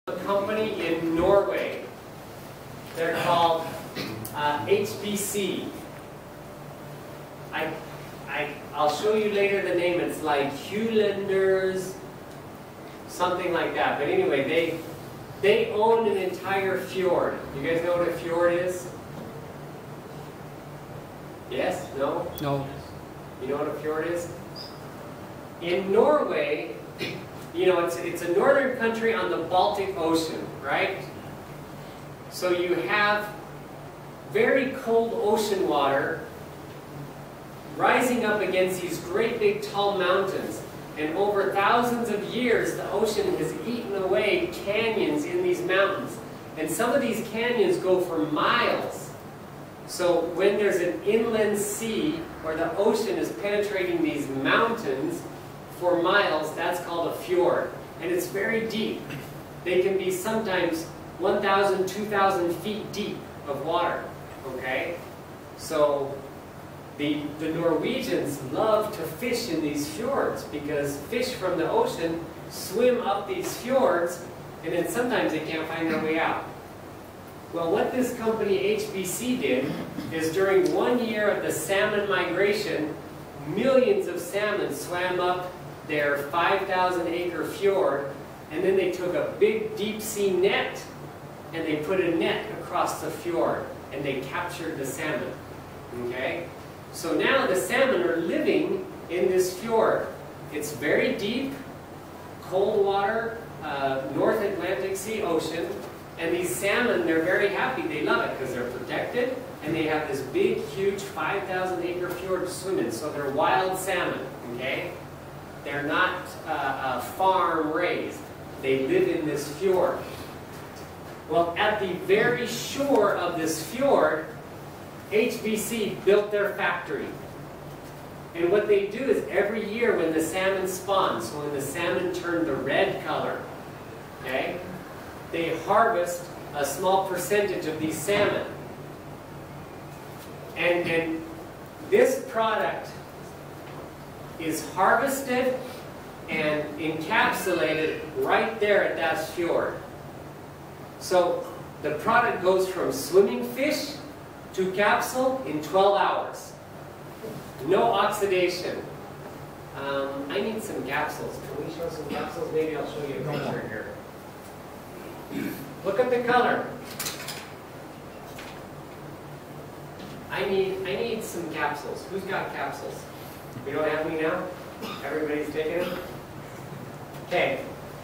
A company in Norway. They're called HBC. I'll show you later the name. It's like Hulanders, something like that. But anyway, they own an entire fjord. You guys know what a fjord is? Yes? No? No. You know what a fjord is? In Norway, you know, it's a northern country on the Baltic Ocean, right? So you have very cold ocean water rising up against these great big tall mountains. And over thousands of years, the ocean has eaten away canyons in these mountains. And some of these canyons go for miles. So when there's an inland sea, where the ocean is penetrating these mountains for miles, that's called a fjord. And it's very deep. They can be sometimes 1,000, 2,000 feet deep of water. Okay? So the Norwegians love to fish in these fjords because fish from the ocean swim up these fjords and then sometimes they can't find their way out. Well, what this company HBC did is during 1 year of the salmon migration, millions of salmon swam up their 5,000-acre fjord, and then they took a big deep-sea net and they put a net across the fjord and they captured the salmon. Okay? So now the salmon are living in this fjord. It's very deep, cold water, North Atlantic Sea ocean, and these salmon, they're very happy. They love it because they're protected, and they have this big, huge 5,000-acre fjord to swim in. So they're wild salmon, okay? They're not farm raised. They live in this fjord. Well, at the very shore of this fjord, HBC built their factory. And what they do is every year when the salmon spawn, so when the salmon turn the red color, okay, they harvest a small percentage of these salmon. And this product is harvested and encapsulated right there at that fjord. So the product goes from swimming fish to capsule in 12 hours. No oxidation. I need some capsules. Can we show some capsules? Maybe I'll show you a picture here. Look at the color. I need some capsules. Who's got capsules? We don't have any now? Everybody's taking them? Okay.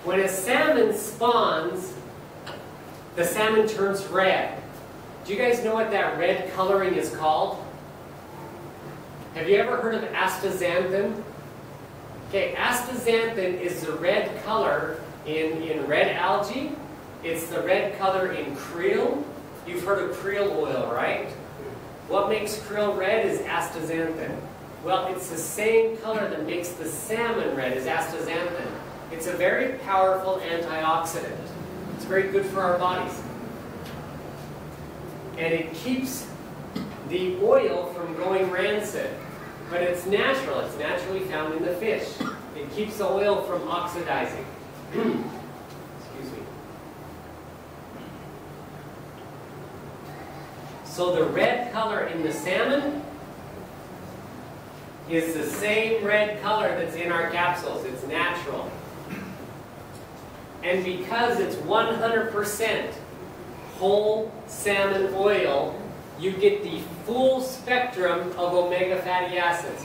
When a salmon spawns, the salmon turns red. Do you guys know what that red coloring is called? Have you ever heard of astaxanthin? Okay, astaxanthin is the red color in red algae. It's the red color in krill. You've heard of krill oil, right? What makes krill red is astaxanthin. Well, it's the same color that makes the salmon red is astaxanthin. It's a very powerful antioxidant. It's very good for our bodies. And it keeps the oil from going rancid. But it's natural. It's naturally found in the fish. It keeps the oil from oxidizing. Excuse me. So the red color in the salmon is the same red color that's in our capsules. It's natural. And because it's 100% whole salmon oil, you get the full spectrum of omega fatty acids.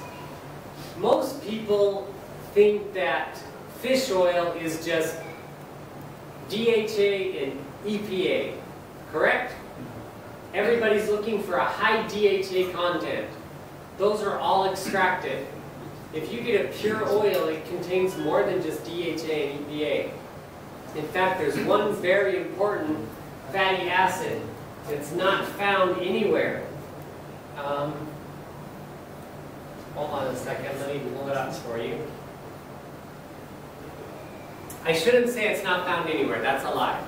Most people think that fish oil is just DHA and EPA, correct? Everybody's looking for a high DHA content. Those are all extracted. If you get a pure oil, it contains more than just DHA and EPA. In fact, there's one very important fatty acid that's not found anywhere. Hold on a second, let me pull it up for you. I shouldn't say it's not found anywhere, that's a lie.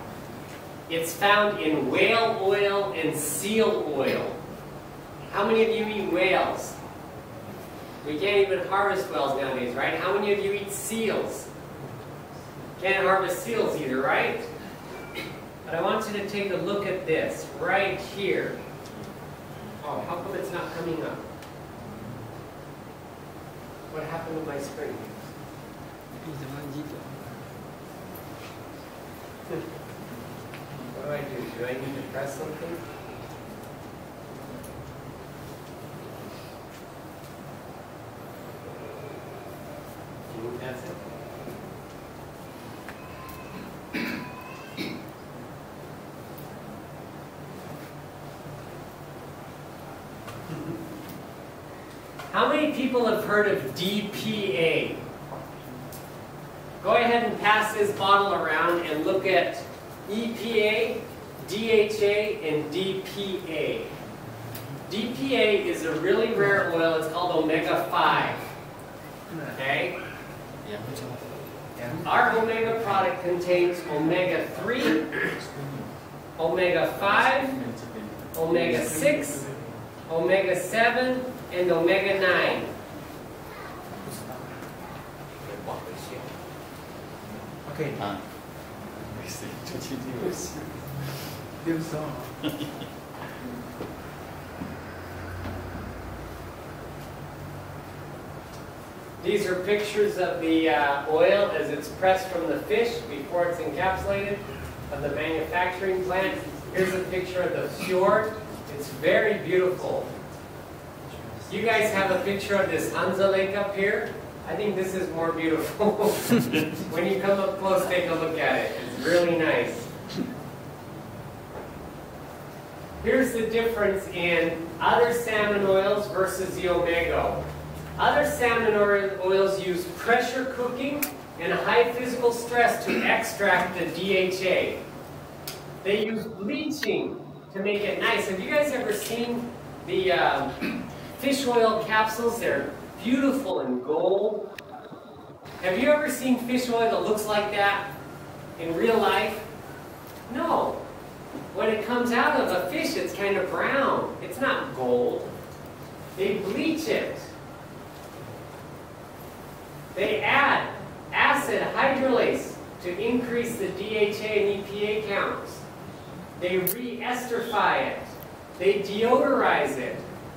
It's found in whale oil and seal oil. How many of you eat whales? We can't even harvest whales nowadays, right? How many of you eat seals? Can't harvest seals either, right? But I want you to take a look at this right here. Oh, how come it's not coming up? What happened to my screen? What do I do? Do I need to press something? That's it. How many people have heard of DPA? Go ahead and pass this bottle around and look at EPA, DHA, and DPA. DPA is a really rare oil. It's called omega-5. Okay? Our omega product contains omega-3, omega-5, omega-6, omega-7, and omega-9. Okay. These are pictures of the oil as it's pressed from the fish before it's encapsulated of the manufacturing plant. Here's a picture of the fjord. It's very beautiful. You guys have a picture of this Hansa Lake up here. I think this is more beautiful. When you come up close, take a look at it. It's really nice. Here's the difference in other salmon oils versus the omega. Other salmon oils use pressure cooking and high physical stress to extract the DHA. They use bleaching to make it nice. Have you guys ever seen the fish oil capsules? They're beautiful in gold. Have you ever seen fish oil that looks like that in real life? No. When it comes out of a fish, it's kind of brown. It's not gold. They bleach it. They add acid hydrolase to increase the DHA and EPA counts. They re-esterify it. They deodorize it.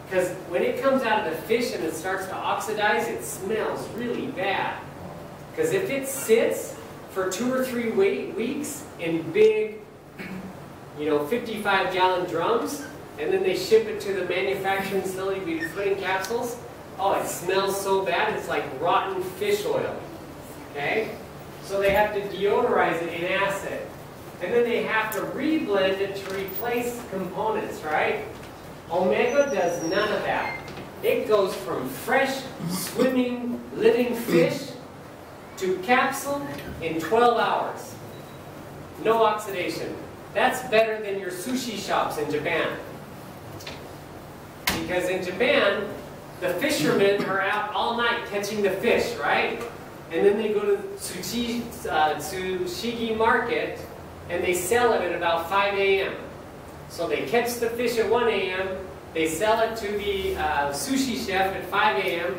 Because when it comes out of the fish and it starts to oxidize, it smells really bad. Because if it sits for 2 or 3 weeks in big, 55-gallon drums, and then they ship it to the manufacturing facility to be put in capsules, oh, it smells so bad, it's like rotten fish oil. Okay? So they have to deodorize it in acid. And then they have to reblend it to replace components, right? Omega does none of that. It goes from fresh, swimming, living fish to capsule in 12 hours. No oxidation. That's better than your sushi shops in Japan. Because in Japan, the fishermen are out all night catching the fish, right? And then they go to Tsushigi market and they sell it at about 5 a.m. So they catch the fish at 1 a.m., they sell it to the sushi chef at 5 a.m.,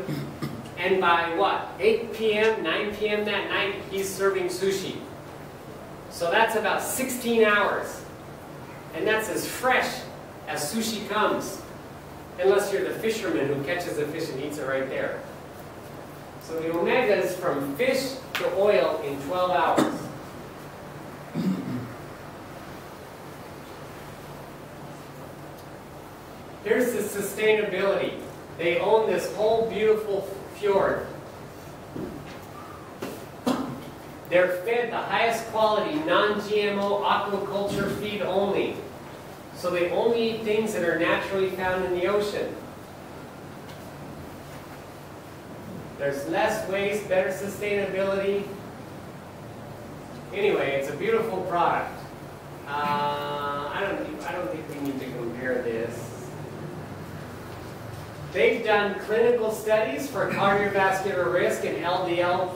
and by what? 8 p.m., 9 p.m. that night, he's serving sushi. So that's about 16 hours. And that's as fresh as sushi comes. Unless you're the fisherman who catches the fish and eats it right there. So the omega is from fish to oil in 12 hours. Here's the sustainability. They own this whole beautiful fjord. They're fed the highest quality, non-GMO aquaculture feed only. So they only eat things that are naturally found in the ocean. There's less waste, better sustainability. Anyway, it's a beautiful product. I don't think we need to compare this. They've done clinical studies for cardiovascular risk and LDL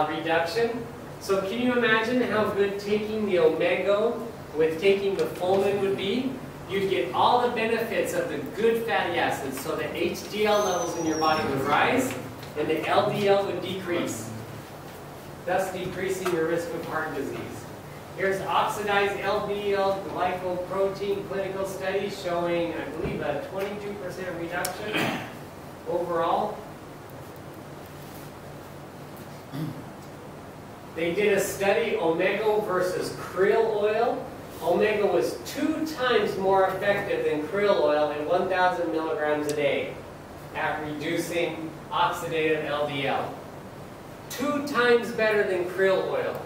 reduction. So can you imagine how good taking the omega with taking the fulmin would be? You'd get all the benefits of the good fatty acids, so the HDL levels in your body would rise and the LDL would decrease, thus decreasing your risk of heart disease. Here's oxidized LDL glycoprotein clinical study showing, I believe, a 22% reduction overall. They did a study, omega versus krill oil. Omega was 2 times more effective than krill oil at 1,000 milligrams a day at reducing oxidative LDL. 2 times better than krill oil.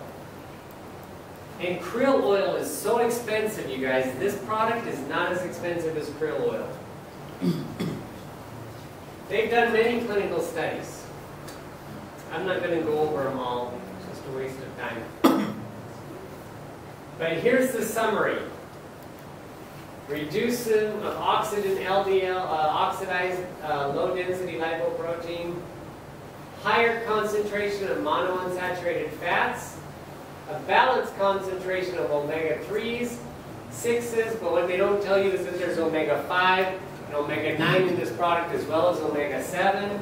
And krill oil is so expensive, you guys. This product is not as expensive as krill oil. They've done many clinical studies. I'm not going to go over them all. It's just a waste of time. But here's the summary. Reduction of oxidant LDL, oxidized low-density lipoprotein, higher concentration of monounsaturated fats, a balanced concentration of omega-3s, 6s, but what they don't tell you is that there's omega-5 and omega-9 in this product as well as omega-7.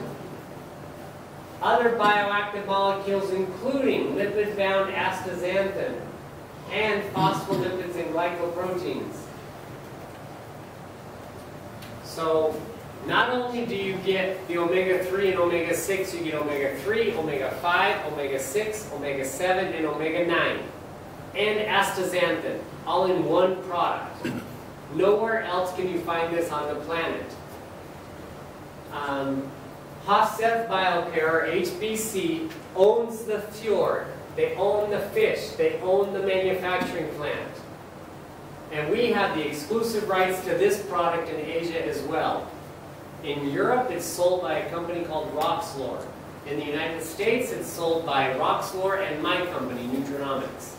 Other bioactive molecules including lipid-bound astaxanthin and phospholipids and glycoproteins. So not only do you get the omega-3 and omega-6, you get omega-3, omega-5, omega-6, omega-7, and omega-9. And astaxanthin, all in one product. Nowhere else can you find this on the planet. Hofseth Biocare, or HBC, owns the fjord. They own the fish. They own the manufacturing plant. And we have the exclusive rights to this product in Asia as well. In Europe, it's sold by a company called Roxlor. In the United States, it's sold by Roxlor and my company, Nutrinomics.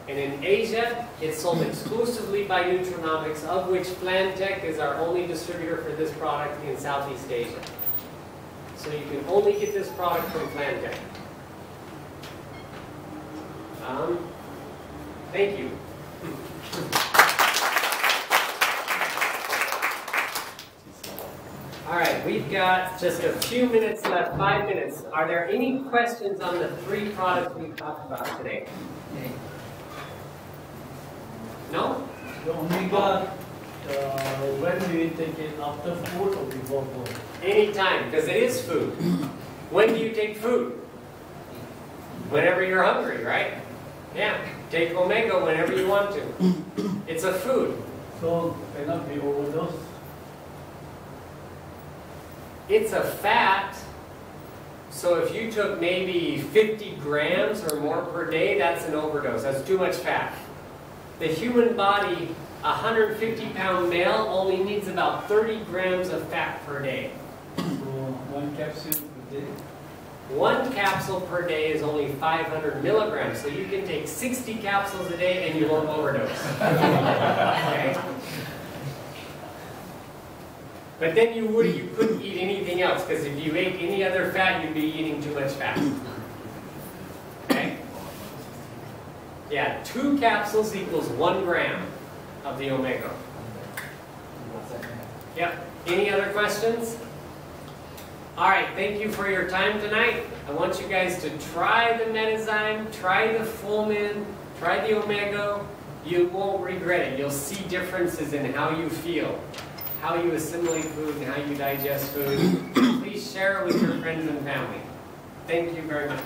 And in Asia, it's sold exclusively by Nutrinomics, of which Flantech is our only distributor for this product in Southeast Asia. So you can only get this product from Flantech. Thank you. All right, we've got just a few minutes left, 5 minutes. Are there any questions on the 3 products we've talked about today? No? The omega, when do you take it? After food or before food? Anytime, because it is food. When do you take food? Whenever you're hungry, right? Yeah, take omega whenever you want to. It's a food. So, cannot be overdosed? It's a fat, so if you took maybe 50 grams or more per day, that's an overdose. That's too much fat. The human body, a 150-pound male, only needs about 30 grams of fat per day. So, 1 capsule per day? 1 capsule per day is only 500 milligrams, so you can take 60 capsules a day and you won't overdose. Okay? But then you couldn't eat anything else, because if you ate any other fat, you'd be eating too much fat. Okay? Yeah, 2 capsules equals 1 gram of the omega. Yep. Any other questions? All right, thank you for your time tonight. I want you guys to try the Metazyme, try the Fullmin, try the Omega. You won't regret it. You'll see differences in how you feel, how you assimilate food, and how you digest food. Please share it with your friends and family. Thank you very much.